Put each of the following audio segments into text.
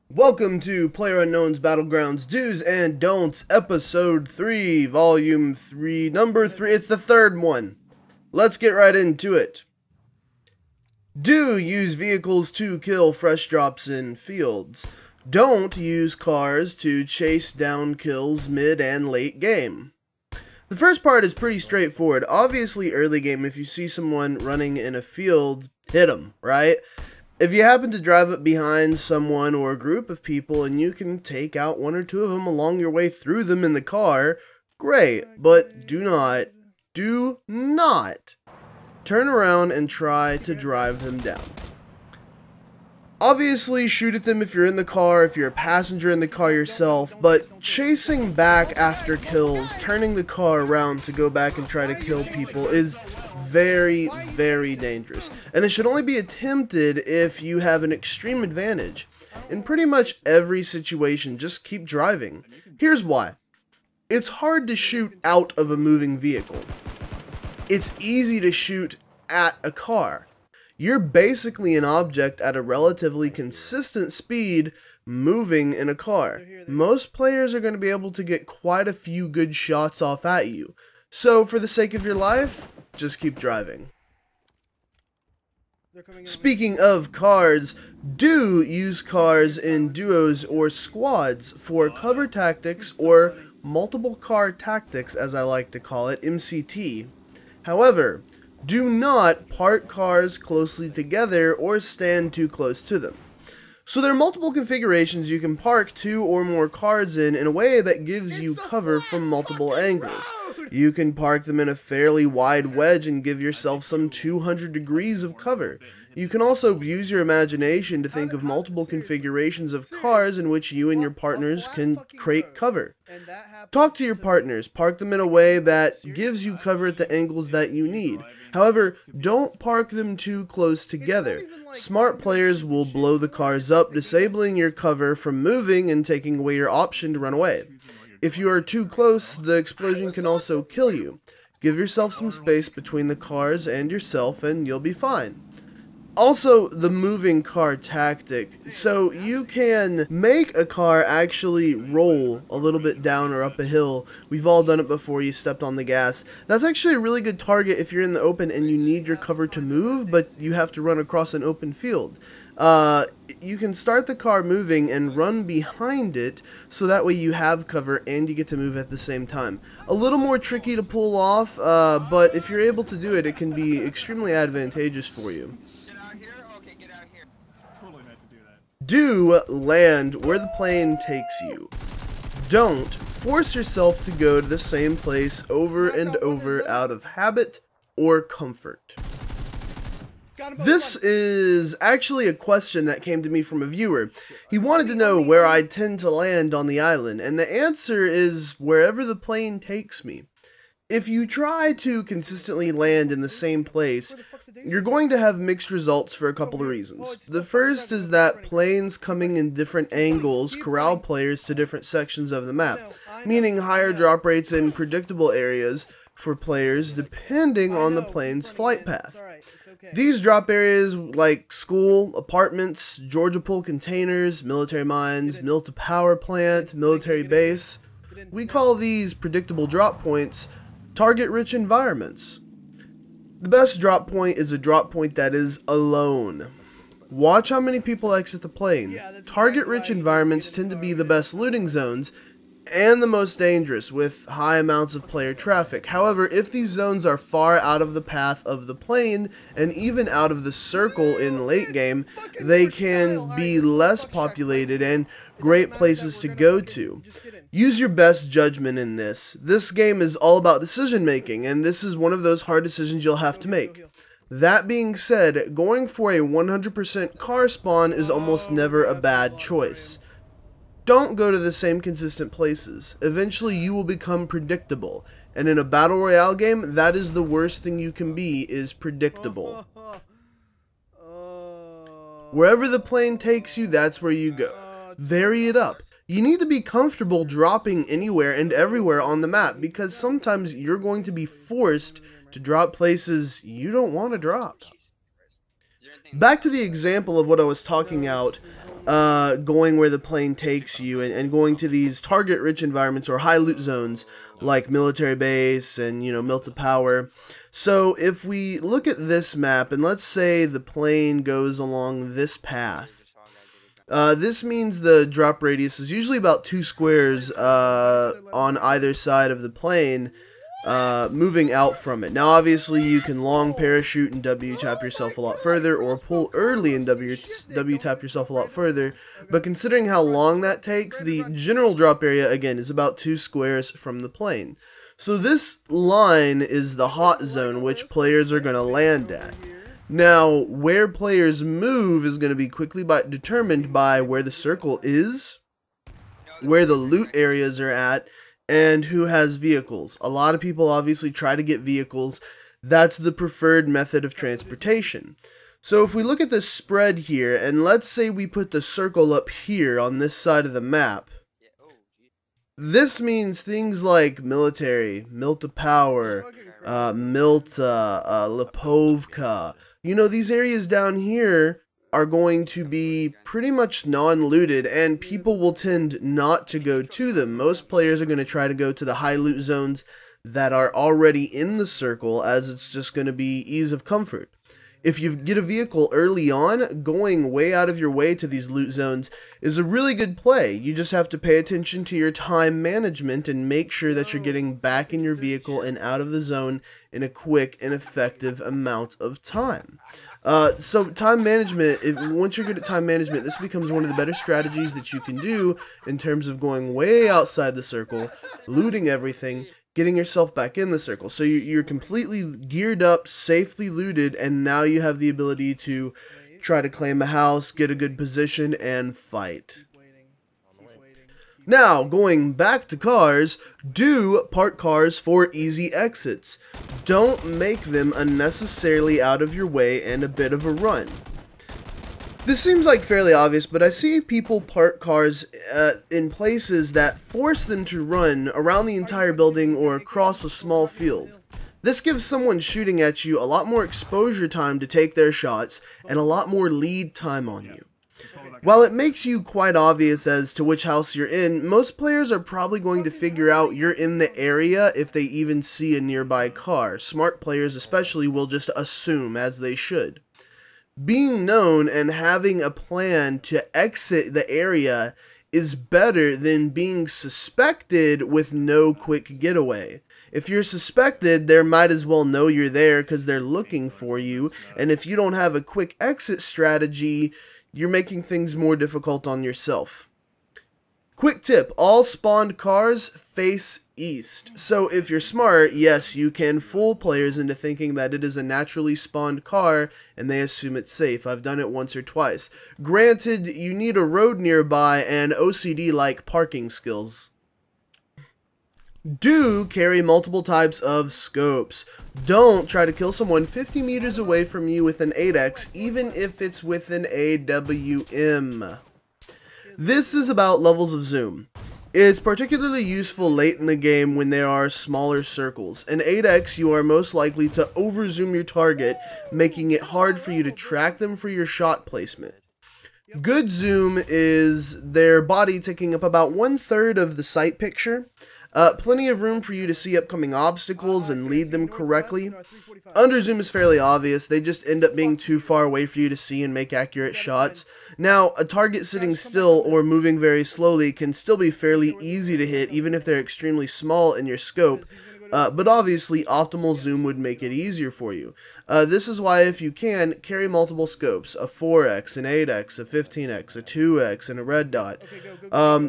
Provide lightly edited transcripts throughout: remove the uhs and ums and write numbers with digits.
Welcome to PlayerUnknown'S Battlegrounds Do's and Don'ts, Episode 3, Volume 3, Number 3. It's the third one. Let's get right into it. Do use vehicles to kill fresh drops in fields. Don't use cars to chase down kills mid and late game. The first part is pretty straightforward. Obviously, early game, if you see someone running in a field, hit them, right? If you happen to drive up behind someone or a group of people and you can take out one or two of them along your way through them in the car, great, but do not turn around and try to drive them down. Obviously, shoot at them if you're in the car, if you're a passenger in the car yourself, but chasing back after kills, turning the car around to go back and try to kill people is very, very dangerous. And it should only be attempted if you have an extreme advantage. In pretty much every situation, just keep driving. Here's why. It's hard to shoot out of a moving vehicle. It's easy to shoot at a car. You're basically an object at a relatively consistent speed moving in a car. Most players are going to be able to get quite a few good shots off at you. So for the sake of your life, just keep driving. Speaking of cars, do use cars in duos or squads for cover tactics or multiple car tactics, as I like to call it, MCT. However, do not park cars closely together or stand too close to them. So there are multiple configurations you can park two or more cars in a way that gives you cover from multiple angles. You can park them in a fairly wide wedge and give yourself some 200 degrees of cover. You can also use your imagination to think of multiple configurations of cars in which you and your partners can create cover. Talk to your partners, park them in a way that gives you cover at the angles that you need. However, don't park them too close together. Smart players will blow the cars up, disabling your cover from moving and taking away your option to run away. If you are too close, the explosion can also kill you. Give yourself some space between the cars and yourself and you'll be fine. Also, the moving car tactic. So you can make a car actually roll a little bit down or up a hill. We've all done it before. You stepped on the gas. That's actually a really good target if you're in the open and you need your cover to move, but you have to run across an open field. You can start the car moving and run behind it, so that way you have cover and you get to move at the same time. A little more tricky to pull off, but if you're able to do it, it can be extremely advantageous for you. Do land where the plane takes you. Don't force yourself to go to the same place over and over out of habit or comfort. This is actually a question that came to me from a viewer. He wanted to know where I tend to land on the island, and the answer is wherever the plane takes me. If you try to consistently land in the same place, you're going to have mixed results for a couple of reasons. The first is that planes coming in different angles corral players to different sections of the map, meaning higher drop rates in predictable areas for players depending on the plane's flight path. These drop areas like school, apartments, Georgia pool containers, military mines, mill-to-power plant, military base. We call these predictable drop points target-rich environments. The best drop point is a drop point that is alone. Watch how many people exit the plane. Target-rich environments tend to be the best looting zones and the most dangerous, with high amounts of player traffic. However, if these zones are far out of the path of the plane and even out of the circle in late game, they can be less populated and great places to go to. Use your best judgment in this. This game is all about decision making, and this is one of those hard decisions you'll have to make. That being said, going for a 100% car spawn is almost never a bad choice. Don't go to the same consistent places. Eventually you will become predictable, and in a battle royale game, that is the worst thing you can be, is predictable. Wherever the plane takes you, that's where you go. Vary it up. You need to be comfortable dropping anywhere and everywhere on the map, because sometimes you're going to be forced to drop places you don't want to drop. Back to the example of what I was talking out. going where the plane takes you and going to these target-rich environments or high loot zones like military base and, you know, Milta Power. So if we look at this map and let's say the plane goes along this path, this means the drop radius is usually about 2 squares on either side of the plane, moving out from it. Now obviously you can long parachute and W-tap yourself a lot further, or pull early and W-tap yourself a lot further, but considering how long that takes, the general drop area again is about 2 squares from the plane. So this line is the hot zone, which players are going to land at. Now, where players move is going to be quickly determined by where the circle is, where the loot areas are at, and who has vehicles. A lot of people obviously try to get vehicles. That's the preferred method of transportation. So if we look at the spread here, and let's say we put the circle up here on this side of the map, this means things like military, Milta Power, Milta, Lipovka. You know, these areas down here are going to be pretty much non-looted, and people will tend not to go to them. Most players are going to try to go to the high loot zones that are already in the circle, as it's just going to be ease of comfort. If you get a vehicle early on, going way out of your way to these loot zones is a really good play. You just have to pay attention to your time management and make sure that you're getting back in your vehicle and out of the zone in a quick and effective amount of time. So time management, once you're good at time management, this becomes one of the better strategies that you can do in terms of going way outside the circle, looting everything, getting yourself back in the circle. So you're completely geared up, safely looted, and now you have the ability to try to claim a house, get a good position, and fight. Now, going back to cars, do park cars for easy exits. Don't make them unnecessarily out of your way and a bit of a run. This seems like fairly obvious, but I see people park cars in places that force them to run around the entire building or across a small field. This gives someone shooting at you a lot more exposure time to take their shots and a lot more lead time on you. While it makes you quite obvious as to which house you're in, most players are probably going to figure out you're in the area if they even see a nearby car. Smart players especially will just assume, as they should. Being known and having a plan to exit the area is better than being suspected with no quick getaway. If you're suspected, they might as well know you're there because they're looking for you, and if you don't have a quick exit strategy, you're making things more difficult on yourself. Quick tip, all spawned cars face east. So if you're smart, yes, you can fool players into thinking that it is a naturally spawned car and they assume it's safe. I've done it once or twice. Granted, you need a road nearby and OCD-like parking skills. Do carry multiple types of scopes. Don't try to kill someone 50 meters away from you with an 8x, even if it's with an AWM. This is about levels of zoom. It's particularly useful late in the game when there are smaller circles. In 8x, you are most likely to overzoom your target, making it hard for you to track them for your shot placement. Good zoom is their body taking up about 1/3 of the sight picture. Plenty of room for you to see upcoming obstacles and lead them correctly. Underzoom is fairly obvious. They just end up being too far away for you to see and make accurate shots. Now, a target sitting still or moving very slowly can still be fairly easy to hit, even if they're extremely small in your scope. But obviously, optimal zoom would make it easier for you. This is why, if you can, carry multiple scopes. A 4x, an 8x, a 15x, a 2x, and a red dot.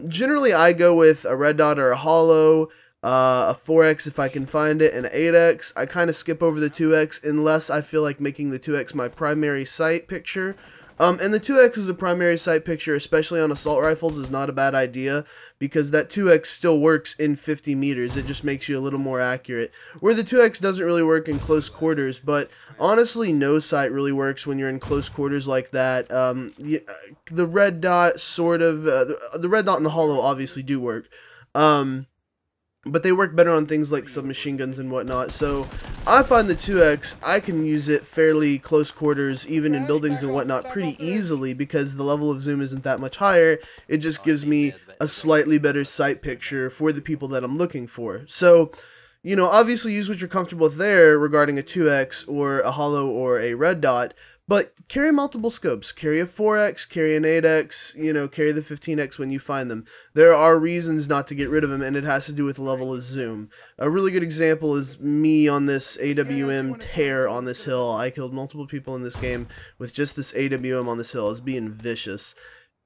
Generally, I go with a red dot or a hollow, a 4x if I can find it, and an 8x. I kind of skip over the 2x unless I feel like making the 2x my primary sight picture. And the 2x as a primary sight picture, especially on assault rifles, is not a bad idea, because that 2x still works in 50 meters. It just makes you a little more accurate. Where the 2x doesn't really work in close quarters, but honestly, no sight really works when you're in close quarters like that. The red dot sort of, the red dot and the hollow obviously do work. but they work better on things like submachine guns and whatnot. So I find the 2X, I can use it fairly close quarters, even in buildings and whatnot, pretty easily because the level of zoom isn't that much higher. It just gives me a slightly better sight picture for the people that I'm looking for. So, you know, obviously use what you're comfortable with there regarding a 2X or a holo or a red dot, but carry multiple scopes. Carry a 4X, carry an 8X, you know, carry the 15X when you find them. There are reasons not to get rid of them, and it has to do with the level of zoom. A really good example is me on this AWM tear on this hill. I killed multiple people in this game with just this AWM on this hill. I was being vicious.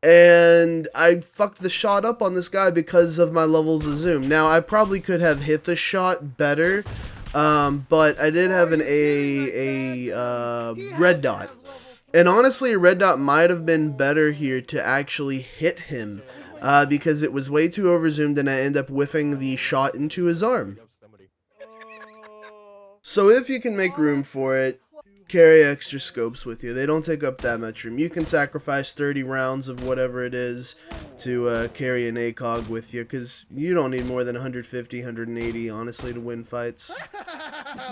And I fucked the shot up on this guy because of my levels of zoom. Now, I probably could have hit the shot better, but I did have a red dot. And honestly, a red dot might have been better here to actually hit him, because it was way too overzoomed and I end up whiffing the shot into his arm. So if you can make room for it, carry extra scopes with you. They don't take up that much room. You can sacrifice 30 rounds of whatever it is to carry an ACOG with you, because you don't need more than 150, 180, honestly, to win fights.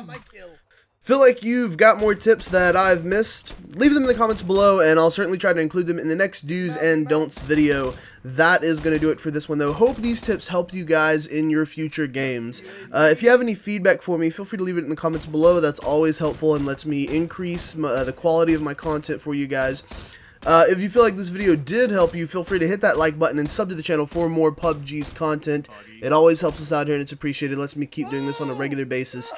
My kill. Feel like you've got more tips that I've missed? Leave them in the comments below, and I'll certainly try to include them in the next do's and don'ts video. That is going to do it for this one, though. Hope these tips help you guys in your future games. If you have any feedback for me, feel free to leave it in the comments below. That's always helpful and lets me increase the quality of my content for you guys. If you feel like this video did help you, feel free to hit that like button and sub to the channel for more PUBG's content. It always helps us out here and it's appreciated. It lets me keep doing this on a regular basis.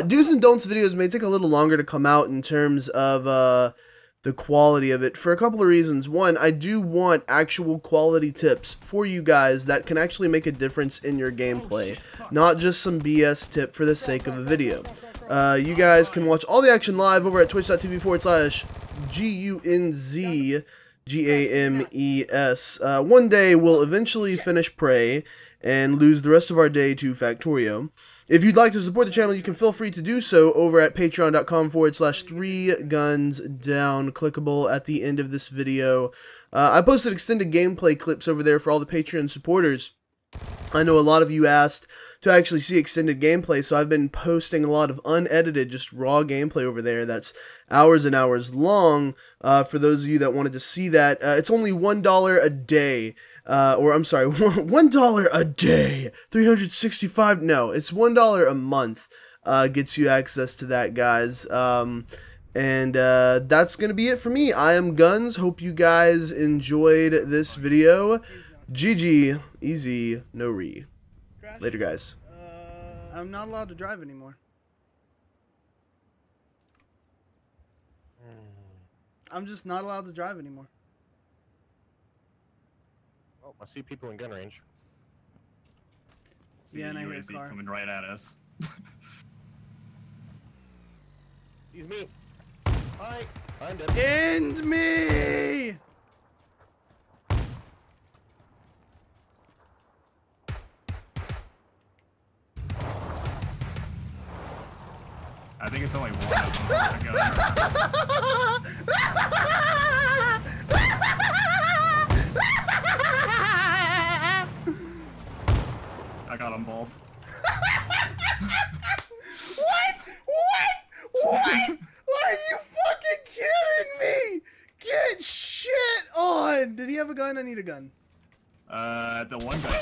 Do's and don'ts videos may take a little longer to come out in terms of the quality of it for a couple of reasons. One, I do want actual quality tips for you guys that can actually make a difference in your gameplay, not just some BS tip for the sake of a video. You guys can watch all the action live over at twitch.tv/GUNZGAMES. One day we'll eventually finish Prey and lose the rest of our day to Factorio. If you'd like to support the channel, you can feel free to do so over at patreon.com/3gunsdown, clickable at the end of this video. I posted extended gameplay clips over there for all the Patreon supporters. I know a lot of you asked to actually see extended gameplay, so I've been posting a lot of unedited, just raw gameplay over there that's hours and hours long. For those of you that wanted to see that, it's only $1 a day, or I'm sorry, $1 a day, 365, no, it's $1 a month, gets you access to that, guys. And that's going to be it for me. I am Guns. Hope you guys enjoyed this video. GG, easy, no re. Later, guys. I'm not allowed to drive anymore. I'm just not allowed to drive anymore. Oh, I see people in gun range. Yeah, and I hear a car coming right at us. Excuse me. Hi, I'm dead. End me! I think it's only one of them. I got them both. What? Are you fucking kidding me? Get shit on! Did he have a gun? I need a gun. The one guy.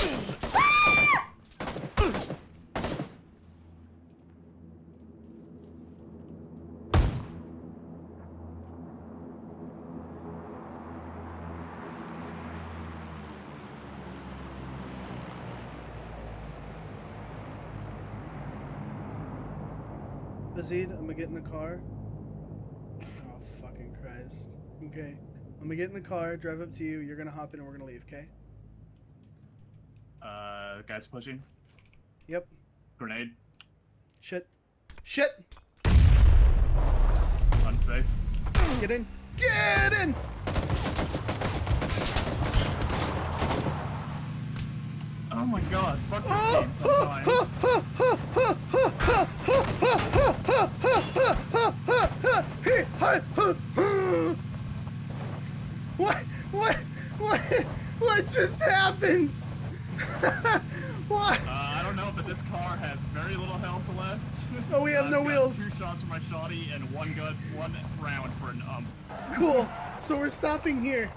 Bazid, I'm gonna get in the car. Oh, fucking Christ. Okay. I'm gonna get in the car, drive up to you, you're gonna hop in and we're gonna leave, okay? Guy's pushing. Yep. Grenade. Shit. Shit! Unsafe. Get in. Get in! Oh my god, fuck this game sometimes. What just happened? What? I don't know if but this car has very little health left. Oh, we have I've no got wheels. 2 shots from my shotty and one round for an Cool. So we're stopping here.